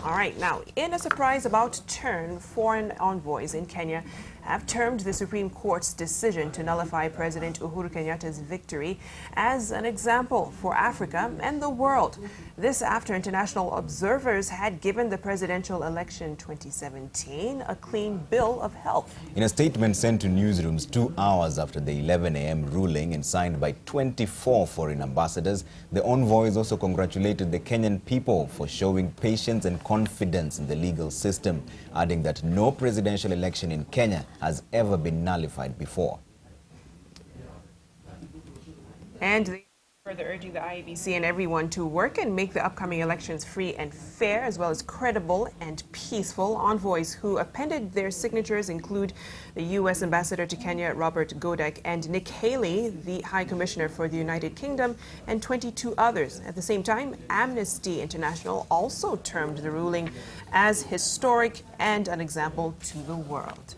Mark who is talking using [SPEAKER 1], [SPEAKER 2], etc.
[SPEAKER 1] All right, now, in a surprise about turn, foreign envoys in Kenya have termed the Supreme Court's decision to nullify President Uhuru Kenyatta's victory as an example for Africa and the world. This after international observers had given the presidential election 2017 a clean bill of health.
[SPEAKER 2] In a statement sent to newsrooms 2 hours after the 11 a.m. ruling and signed by 24 foreign ambassadors, the envoys also congratulated the Kenyan people for showing patience and confidence in the legal system, adding that no presidential election in Kenya has ever been nullified before.
[SPEAKER 1] And they further urging the IEBC and everyone to work and make the upcoming elections free and fair, as well as credible and peaceful. Envoys who appended their signatures include the U.S. Ambassador to Kenya, Robert Godek, and Nick Haley, the High Commissioner for the United Kingdom, and 22 others. At the same time, Amnesty International also termed the ruling as historic and an example to the world.